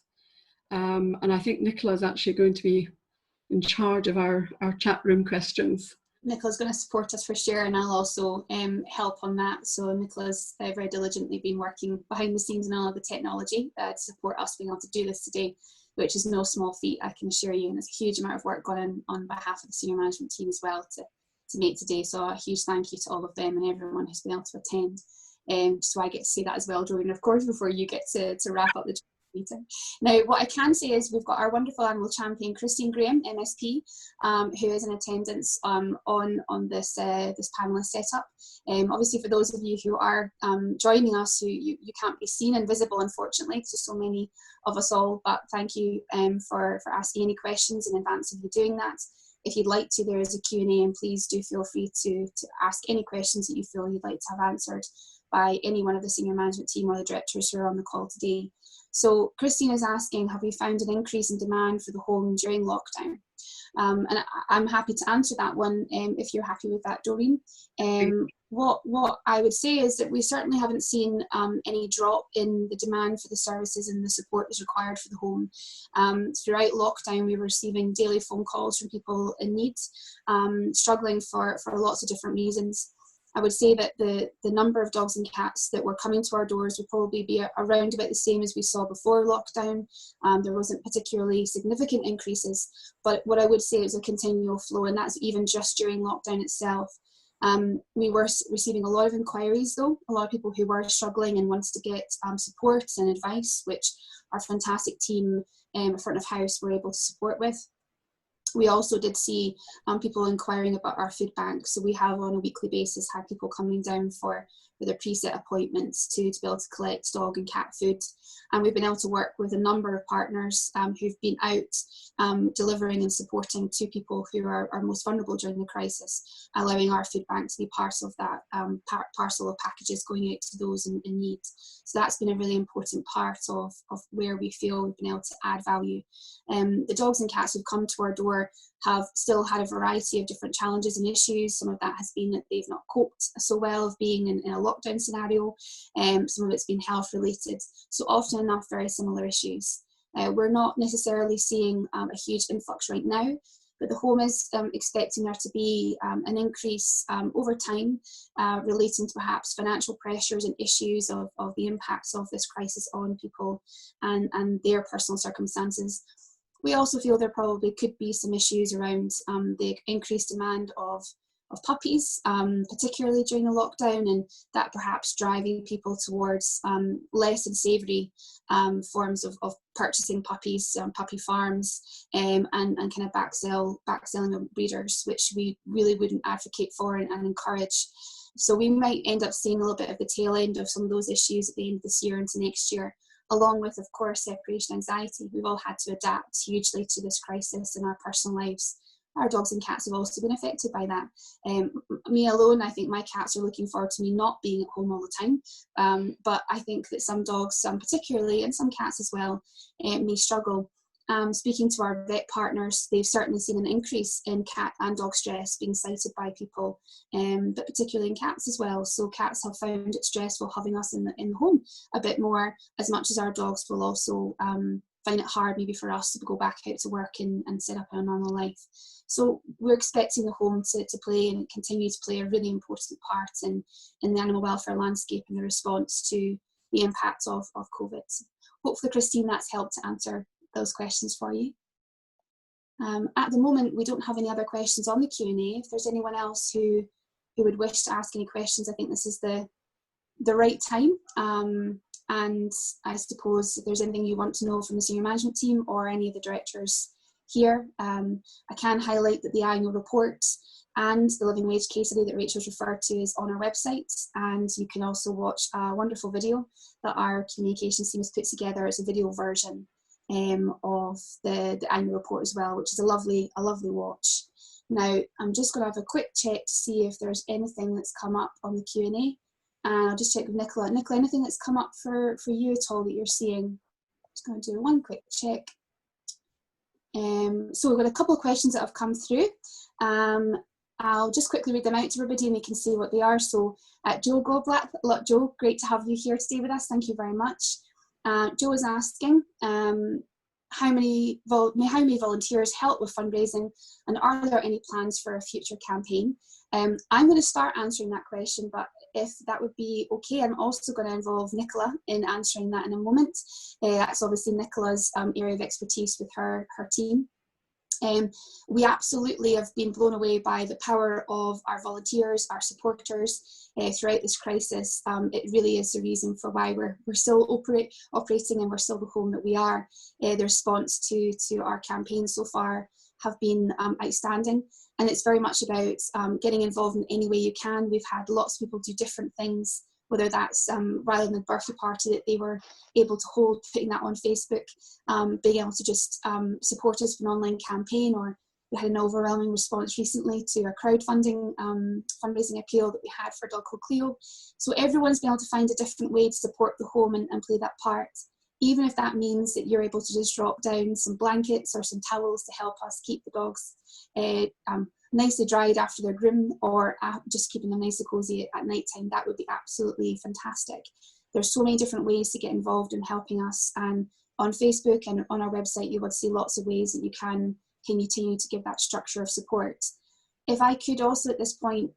And I think Nicola is actually going to be in charge of our chat room questions. Nicola's going to support us for sure, and I'll also help on that. So Nicola's very diligently been working behind the scenes and all of the technology to support us being able to do this today, which is no small feat, I can assure you, and there's a huge amount of work going on behalf of the senior management team as well to make today. So a huge thank you to all of them and everyone who's been able to attend. So I get to say that as well, Doreen, of course, before you get to wrap up the meeting. Now, what I can say is we've got our wonderful animal champion, Christine Graham, MSP, who is in attendance on this panelist setup. Obviously, for those of you who are joining us, who you can't be seen and visible, unfortunately, to so many of us all, but thank you for asking any questions in advance of you doing that. If you'd like to, there is a Q&A, and please do feel free to ask any questions that you feel you'd like to have answered by any one of the senior management team or the directors who are on the call today. So Christine is asking, have we found an increase in demand for the home during lockdown? And I'm happy to answer that one if you're happy with that, Doreen. What I would say is that we certainly haven't seen any drop in the demand for the services and the support that's required for the home. Throughout lockdown, we were receiving daily phone calls from people in need, struggling for lots of different reasons. I would say that the number of dogs and cats that were coming to our doors would probably be around about the same as we saw before lockdown. There wasn't particularly significant increases, but what I would say is a continual flow, and that's even just during lockdown itself. We were receiving a lot of inquiries though, a lot of people who were struggling and wanted to get support and advice, which our fantastic team at front of house were able to support with. We also did see people inquiring about our food bank. So we have on a weekly basis had people coming down for their preset appointments to be able to collect dog and cat food. And we've been able to work with a number of partners who've been out delivering and supporting to people who are most vulnerable during the crisis, allowing our food bank to be part of that parcel of packages going out to those in need. So that's been a really important part of where we feel we've been able to add value. The dogs and cats who've come to our door have still had a variety of different challenges and issues. Some of that has been that they've not coped so well of being in a lockdown scenario. Some of it's been health related. So often enough, very similar issues. We're not necessarily seeing a huge influx right now, but the home is expecting there to be an increase over time relating to perhaps financial pressures and issues of the impacts of this crisis on people and their personal circumstances. We also feel there probably could be some issues around the increased demand of puppies, particularly during the lockdown, and that perhaps driving people towards less than savoury forms of purchasing puppies, puppy farms, and kind of backselling of breeders, which we really wouldn't advocate for and encourage. So we might end up seeing a little bit of the tail end of some of those issues at the end of this year into next year, along with, of course, separation anxiety. We've all had to adapt hugely to this crisis in our personal lives. Our dogs and cats have also been affected by that. Me alone, I think my cats are looking forward to me not being at home all the time. But I think that some dogs, particularly, and some cats as well, may struggle. Speaking to our vet partners, they've certainly seen an increase in cat and dog stress being cited by people, but particularly in cats as well. So cats have found it stressful having us in the home a bit more, as much as our dogs will also find it hard maybe for us to go back out to work and set up a normal life. So we're expecting the home to play and continue to play a really important part in the animal welfare landscape and the response to the impact of COVID. Hopefully, Christine, that's helped to answer those questions for you. At the moment, we don't have any other questions on the Q&A. If there's anyone else who would wish to ask any questions, I think this is the right time. And I suppose if there's anything you want to know from the senior management team or any of the directors here, I can highlight that the annual report and the living wage case study that Rachel's referred to is on our website, and you can also watch a wonderful video that our communications team has put together as a video version of the annual report as well, which is a lovely watch. Now I'm just going to have a quick check to see if there's anything that's come up on the Q&A, and I'll just check with Nicola. Nicola, anything that's come up for you at all that you're seeing? Just going to do one quick check. So we've got a couple of questions that have come through. I'll just quickly read them out to everybody and we can see what they are. So Joe Goblack, Joe, great to have you here today with us. Thank you very much. Joe is asking how many volunteers help with fundraising, and are there any plans for a future campaign? I'm going to start answering that question, but if that would be okay, I'm also going to involve Nicola in answering that in a moment. That's obviously Nicola's area of expertise with her team. We absolutely have been blown away by the power of our volunteers, our supporters throughout this crisis. It really is the reason for why we're still operating and we're still the home that we are. The response to our campaign so far have been outstanding, and it's very much about getting involved in any way you can. We've had lots of people do different things, whether that's rather than the birthday party that they were able to hold, putting that on Facebook, being able to just support us with an online campaign, or we had an overwhelming response recently to a crowdfunding fundraising appeal that we had for dog called Cleo. So everyone's been able to find a different way to support the home and play that part. even if that means that you're able to just drop down some blankets or some towels to help us keep the dogs nicely dried after their groom, or just keeping them nice and cozy at night time, that would be absolutely fantastic. There's so many different ways to get involved in helping us, and on Facebook and on our website you will see lots of ways that you can continue to give that structure of support. If I could also at this point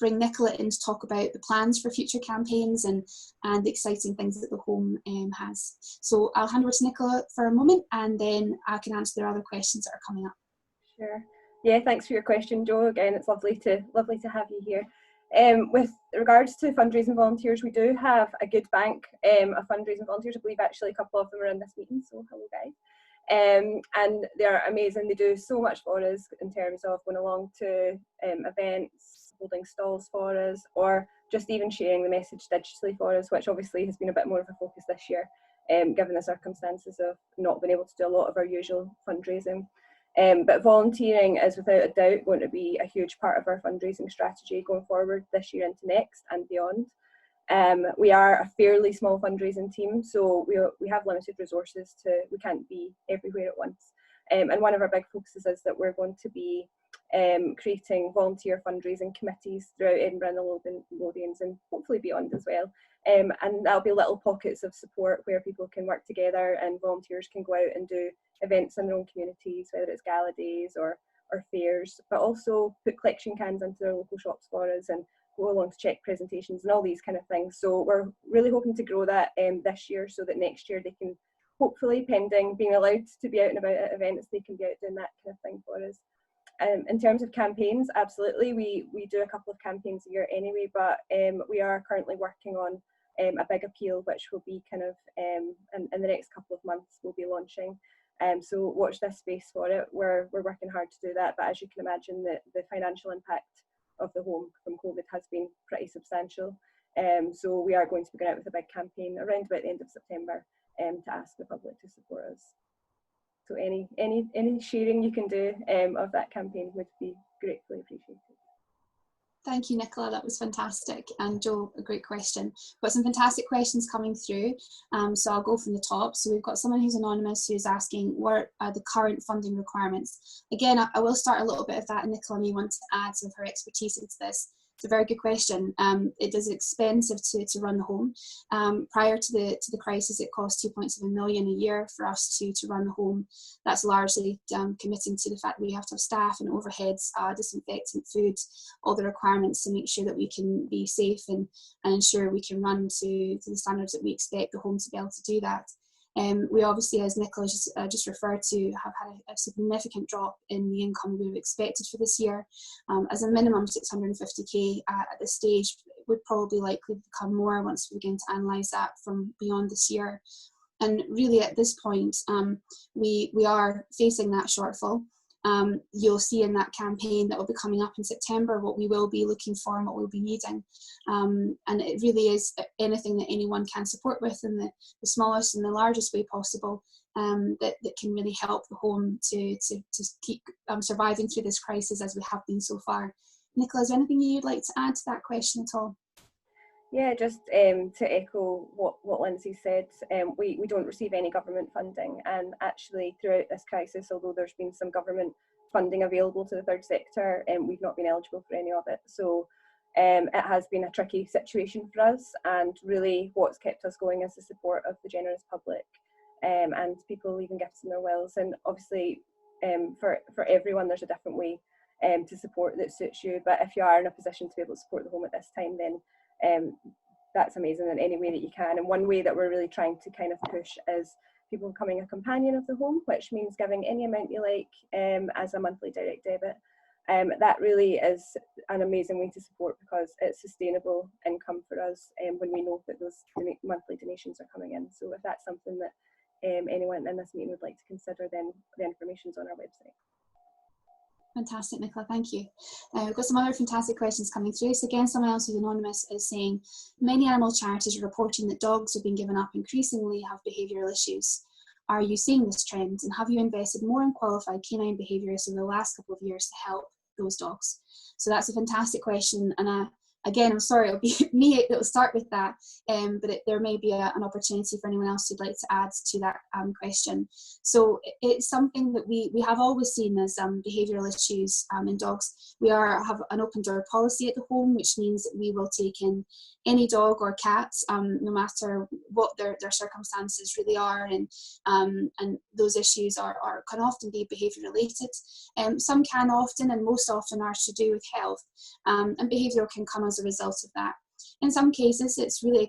bring Nicola in to talk about the plans for future campaigns and the exciting things that the home has. So I'll hand over to Nicola for a moment, and then I can answer the other questions that are coming up. Sure. Yeah, thanks for your question, Jo. Again, it's lovely to have you here. With regards to fundraising volunteers, we do have a good bank of fundraising volunteers. I believe actually a couple of them are in this meeting, so hello guys. And they're amazing. They do so much for us in terms of going along to events, holding stalls for us, or just even sharing the message digitally for us, which obviously has been a bit more of a focus this year, given the circumstances of not being able to do a lot of our usual fundraising. But volunteering is without a doubt going to be a huge part of our fundraising strategy going forward this year into next and beyond. We are a fairly small fundraising team, so we have limited resources. We can't be everywhere at once. And one of our big focuses is that we're going to be creating volunteer fundraising committees throughout Edinburgh and the Lothians, and hopefully beyond as well. And that'll be little pockets of support where people can work together and volunteers can go out and do events in their own communities, whether it's gala days or fairs, but also put collection cans into their local shops for us and go along to check presentations and all these kind of things. So we're really hoping to grow that this year, so that next year they can, hopefully pending being allowed to be out and about at events, they can be out doing that kind of thing for us. In terms of campaigns, absolutely, we do a couple of campaigns a year anyway, but we are currently working on a big appeal, which will be kind of in the next couple of months we'll be launching. So watch this space for it. We're working hard to do that, but as you can imagine, the financial impact of the home from COVID has been pretty substantial. So we are going to be going out with a big campaign around about the end of September to ask the public to support us. So any sharing you can do of that campaign would be gratefully appreciated. Thank you, Nicola, that was fantastic. And Jo, a great question. We've got some fantastic questions coming through, so I'll go from the top. So we've got someone who's anonymous who's asking, what are the current funding requirements? Again, I will start a little bit of that, and Nicola may want to add some of her expertise into this. It's a very good question. It is expensive to run the home. Prior to the crisis, it cost 2.7 million a year for us to run the home. That's largely committing to the fact that we have to have staff and overheads, disinfectant, food, all the requirements to make sure that we can be safe and ensure we can run to the standards that we expect the home to be able to do that. We obviously, as Nicola just referred to, have had a significant drop in the income we've expected for this year. As a minimum 650k at this stage, would probably likely become more once we begin to analyse that from beyond this year. And really at this point, we are facing that shortfall. You'll see in that campaign that will be coming up in September what we will be looking for and what we'll be needing. And it really is anything that anyone can support with in the smallest and the largest way possible, that can really help the home to keep surviving through this crisis as we have been so far. Nicola, is there anything you'd like to add to that question at all? Yeah, just to echo what Lindsay said, we don't receive any government funding, and actually throughout this crisis, although there's been some government funding available to the third sector, we've not been eligible for any of it. So it has been a tricky situation for us, and really what's kept us going is the support of the generous public and people leaving gifts in their wills. And obviously for everyone there's a different way to support that suits you, but if you are in a position to be able to support the home at this time, then that's amazing in any way that you can. And one way that we're really trying to kind of push is people becoming a companion of the home, which means giving any amount you like as a monthly direct debit. That really is an amazing way to support, because it's sustainable income for us when we know that those monthly donations are coming in. So if that's something that anyone in this meeting would like to consider, then the information's on our website. Fantastic, Nicola, thank you. We've got some other fantastic questions coming through. So again, someone else who's anonymous is saying, many animal charities are reporting that dogs are being given up increasingly have behavioural issues. Are you seeing this trend, and have you invested more in qualified canine behaviourists in the last couple of years to help those dogs? So that's a fantastic question, and again, I'm sorry, it'll be me that will start with that, but there may be an opportunity for anyone else who'd like to add to that question. So it's something that we have always seen as behavioural issues in dogs. We have an open door policy at the home, which means that we will take in any dog or cat, no matter what their circumstances really are, and those issues can often be behaviour related. Some can often, and most often, are to do with health, and behavioural can come as a result of that. In some cases, it's really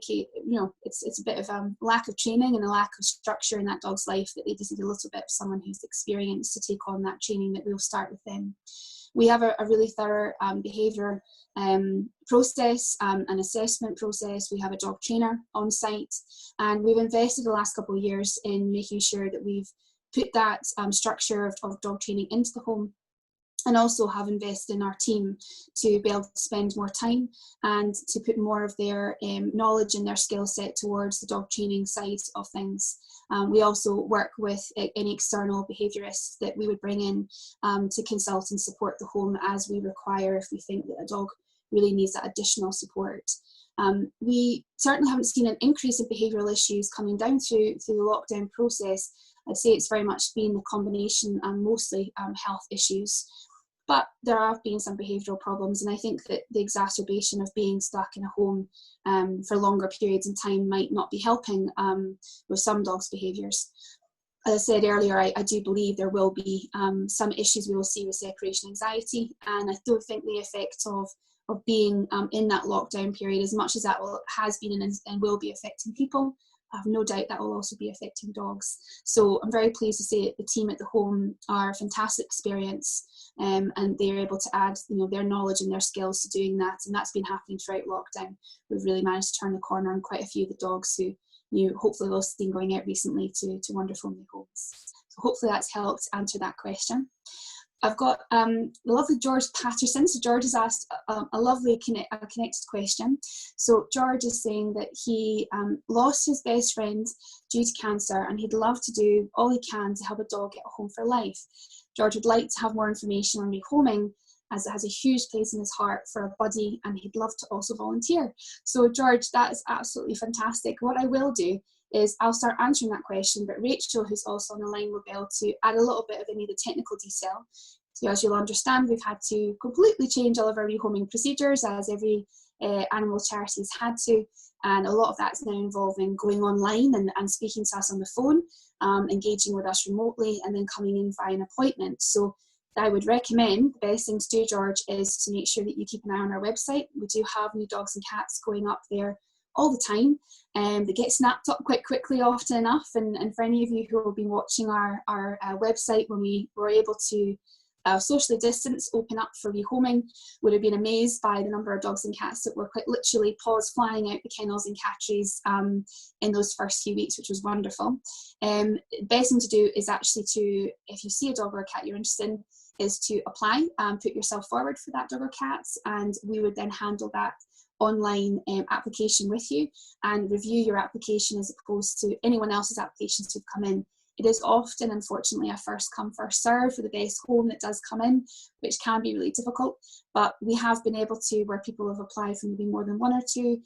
it's a bit of a lack of training and a lack of structure in that dog's life that they just need a little bit of someone who's experienced to take on that training, that we'll start with them. We have a really thorough behaviour process, an assessment process. We have a dog trainer on site, and we've invested the last couple of years in making sure that we've put that structure of dog training into the home, and also have invested in our team to be able to spend more time and to put more of their knowledge and their skill set towards the dog training side of things. We also work with any external behaviourists that we would bring in to consult and support the home as we require, if we think that a dog really needs that additional support. We certainly haven't seen an increase in behavioural issues coming down through the lockdown process. I'd say it's very much been the combination and mostly health issues. But there have been some behavioural problems, and I think that the exacerbation of being stuck in a home for longer periods in time might not be helping with some dogs' behaviours. As I said earlier, I do believe there will be some issues we will see with separation anxiety, and I don't think the effect of being in that lockdown period, as much as that has been and will be affecting people, I have no doubt that will also be affecting dogs. So I'm very pleased to say that the team at the home are fantastic experience, and they're able to add their knowledge and their skills to doing that, and that's been happening throughout lockdown. We've really managed to turn the corner on quite a few of the dogs who hopefully will have seen going out recently to wonderful new homes. So hopefully that's helped answer that question. I've got the lovely George Patterson. So George has asked a lovely connected question. So George is saying that he lost his best friend due to cancer, and he'd love to do all he can to help a dog get a home for life. George would like to have more information on rehoming, as it has a huge place in his heart for a buddy, and he'd love to also volunteer. So George, that is absolutely fantastic. What I will do is I'll start answering that question, but Rachel, who's also on the line, will be able to add a little bit of any of the technical detail. So as you'll understand, we've had to completely change all of our rehoming procedures, as every animal charity has had to, and a lot of that's now involving going online and speaking to us on the phone, engaging with us remotely, and then coming in via an appointment. So I would recommend the best thing to do, George, is to make sure that you keep an eye on our website. We do have new dogs and cats going up there all the time, and they get snapped up quite quickly often enough. And for any of you who have been watching our website when we were able to socially distance, open up for rehoming, would have been amazed by the number of dogs and cats that were quite literally paws flying out the kennels and catteries in those first few weeks, which was wonderful. Best thing to do is actually to, if you see a dog or a cat you're interested in, is to apply and put yourself forward for that dog or cat, and we would then handle that online application with you and review your application as opposed to anyone else's applications who've come in. It is often, unfortunately, a first come, first serve for the best home that does come in, which can be really difficult. But we have been able to, where people have applied for maybe more than one or two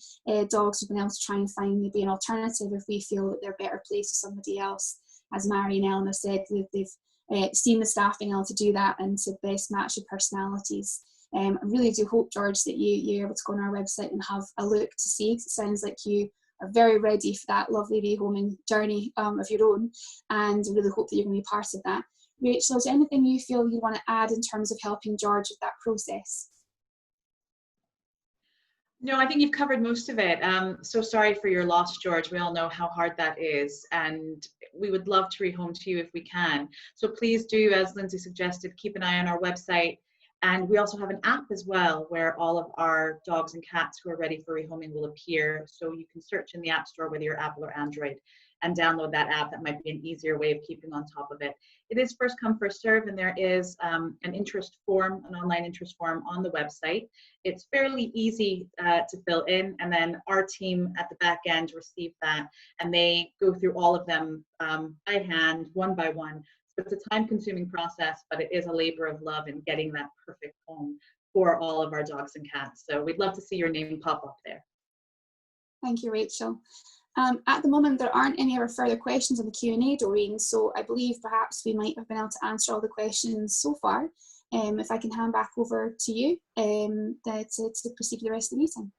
dogs, we've been able to try and find maybe an alternative if we feel that they're better placed with somebody else. As Mary and Ellen have said, they've seen the staff being able to do that and to best match the personalities. I really do hope, George, that you're able to go on our website and have a look to see, because it sounds like you are very ready for that lovely rehoming journey of your own, and I really hope that you're going to be part of that. Rachel, is there anything you feel you want to add in terms of helping George with that process? No, I think you've covered most of it. So sorry for your loss, George. We all know how hard that is, and we would love to rehome to you if we can. So please do, as Lindsay suggested, keep an eye on our website. And we also have an app as well, where all of our dogs and cats who are ready for rehoming will appear. So you can search in the App Store, whether you're Apple or Android, and download that app. That might be an easier way of keeping on top of it. It is first come, first serve, and there is an interest form, an online interest form on the website. It's fairly easy to fill in, and then our team at the back end receive that, and they go through all of them by hand, one by one. So it's a time-consuming process, but it is a labor of love in getting that perfect home for all of our dogs and cats. So we'd love to see your name pop up there. Thank you, Rachel. At the moment, there aren't any other further questions on the Q&A, Doreen, so I believe perhaps we might have been able to answer all the questions so far. If I can hand back over to you to proceed with the rest of the meeting.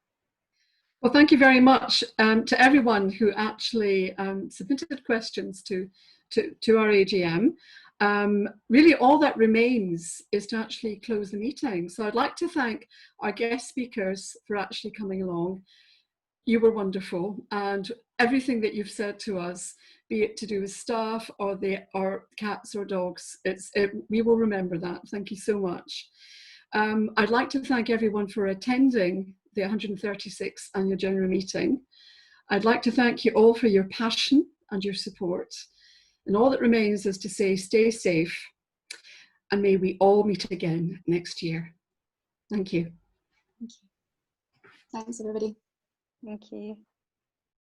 Well, thank you very much to everyone who actually submitted questions to our AGM. Really, all that remains is to actually close the meeting. So I'd like to thank our guest speakers for actually coming along. You were wonderful, and everything that you've said to us, be it to do with staff or cats or dogs, we will remember that. Thank you so much. I'd like to thank everyone for attending the 136th Annual General Meeting. I'd like to thank you all for your passion and your support. And all that remains is to say, stay safe, and may we all meet again next year. Thank you. Thank you. Thanks, everybody. Thank you.